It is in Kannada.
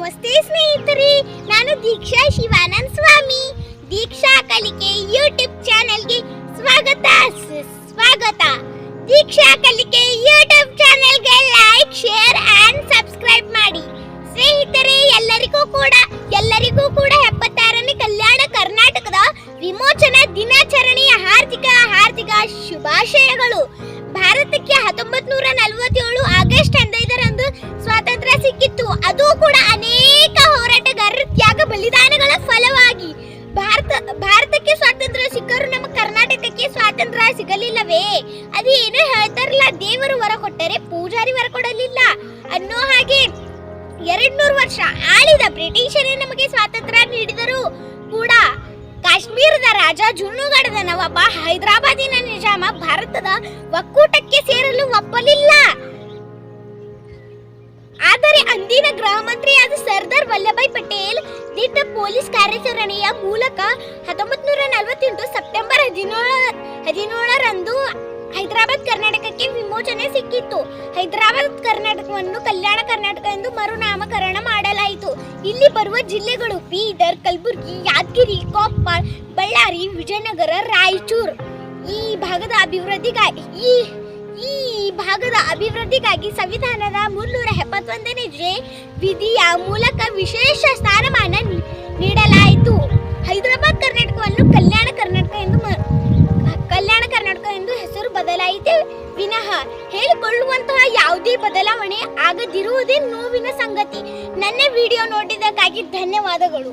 ನಮಸ್ತೆ ಸ್ನೇಹಿತರೆ, ನಾನು ದೀಕ್ಷಾ ಶಿವಾನಂದ್ ಸ್ವಾಮಿ. ದೀಕ್ಷಾ ಕಲಿಕೆ ಯೂಟ್ಯೂಬ್ ಚಾನೆಲ್ಗೆ ಸ್ವಾಗತ. ದೀಕ್ಷಾ ಕಲಿಕೆ ಯೂಟ್ಯೂಬ್ ಚಾನೆಲ್ಗೆ ಲೈಕ್, ಶೇರ್ ಅಂಡ್ ಸಬ್ಸ್ಕ್ರೈಬ್ ಮಾಡಿ. ಸ್ನೇಹಿತರೆ, ಎಲ್ಲರಿಗೂ ಕೂಡ 76ನೇ ಕಲ್ಯಾಣ ಕರ್ನಾಟಕದ ವಿಮೋಚನಾ ದಿನಾಚರಣೆಯ ಹಾರ್ದಿಕ ಶುಭಾಶಯಗಳು. ಭಾರತಕ್ಕೆ 1947 ಆಗಸ್ಟ್ 15ರಂದು ಸ್ವಾತಂತ್ರ್ಯ ಸಿಕ್ಕಿತ್ತು. ಅದು ಕೂಡ ಅನೇಕ ಹೋರಾಟಗಾರರ ತ್ಯಾಗ ಬಲಿದಾನಗಳ ಫಲವಾಗಿ. ಭಾರತಕ್ಕೆ ಸ್ವಾತಂತ್ರ್ಯ ಸಿಕ್ಕರೂ ನಮ್ಮ ಕರ್ನಾಟಕಕ್ಕೆ ಸ್ವಾತಂತ್ರ್ಯ ಸಿಗಲಿಲ್ಲವೇ? ಅದೇನು ಹೇಳ್ತಾರಲ್ಲ, ದೇವರು ವರ ಕೊಟ್ಟರೆ ಪೂಜಾರಿ ವರ ಕೊಡಲಿಲ್ಲ ಅನ್ನೋ ಹಾಗೆ 200 ವರ್ಷ ಆಳಿದ ಬ್ರಿಟಿಷರೇ ನಮಗೆ ಸ್ವಾತಂತ್ರ್ಯ ನೀಡಿದರು ಕೂಡ ಕಾಶ್ಮೀರದ ರಾಜ, ಜುನ್ನುಗಢದ ನವಾಬ, ಹೈದರಾಬಾದಿನ ನಿಜಾಮ ಭಾರತದ ಒಕ್ಕೂಟಕ್ಕೆ ಸೇರಲು ಒಪ್ಪಲಿಲ್ಲ. ಆದರೆ ಅಂದಿನ ಗೃಹ ಮಂತ್ರಿಯಾದ ಸರ್ದಾರ್ ವಲ್ಲಭಾಯ್ ಪಟೇಲ್ ದಿಟ್ಟ ಪೊಲೀಸ್ ಕಾರ್ಯಾಚರಣೆಯ ಮೂಲಕ 1948 ಸೆಪ್ಟೆಂಬರ್ 17ರಂದು ಹೈದರಾಬಾದ್ ಕರ್ನಾಟಕಕ್ಕೆ ವಿಮೋಚನೆ ಸಿಕ್ಕಿತ್ತು. ಹೈದರಾಬಾದ್ ಕರ್ನಾಟಕವನ್ನು ಕಲ್ಯಾಣ ಕರ್ನಾಟಕ ಎಂದು ಮರುನಾಮಕರಣ ಮಾಡಲಾಯಿತು. ಇಲ್ಲಿ ಬರುವ ಜಿಲ್ಲೆಗಳು ಬೀದರ್, ಕಲಬುರಗಿ, ಯಾದಗಿರಿ, ಕೊಪ್ಪಳ, ಬಳ್ಳಾರಿ, ವಿಜಯನಗರ, ರಾಯಚೂರು. ಈ ಭಾಗದ ಅಭಿವೃದ್ಧಿಗಾಗಿ ಸಂವಿಧಾನದ 371ನೇ ವಿಧಿಯ ಮೂಲಕ ವಿಶೇಷ ಸ್ಥಾನಮಾನ ನೀಡಲಾಯಿತು. ಹೈದರಾಬಾದ್ ಕರ್ನಾಟಕವನ್ನು ಕಲ್ಯಾಣ ಕರ್ನಾಟಕ ಎಂದು ಹೆಸರು ಬದಲಾಯಿತೆ ವಿನಃ ಹೇಳಿಕೊಳ್ಳುವಂತಹ ಯಾವುದೇ ಬದಲಾವಣೆ ಆಗದಿರುವುದೇ ನೋವಿನ ಸಂಗತಿ. ನನ್ನ ವಿಡಿಯೋ ನೋಡಿದ್ದಕ್ಕಾಗಿ ಧನ್ಯವಾದಗಳು.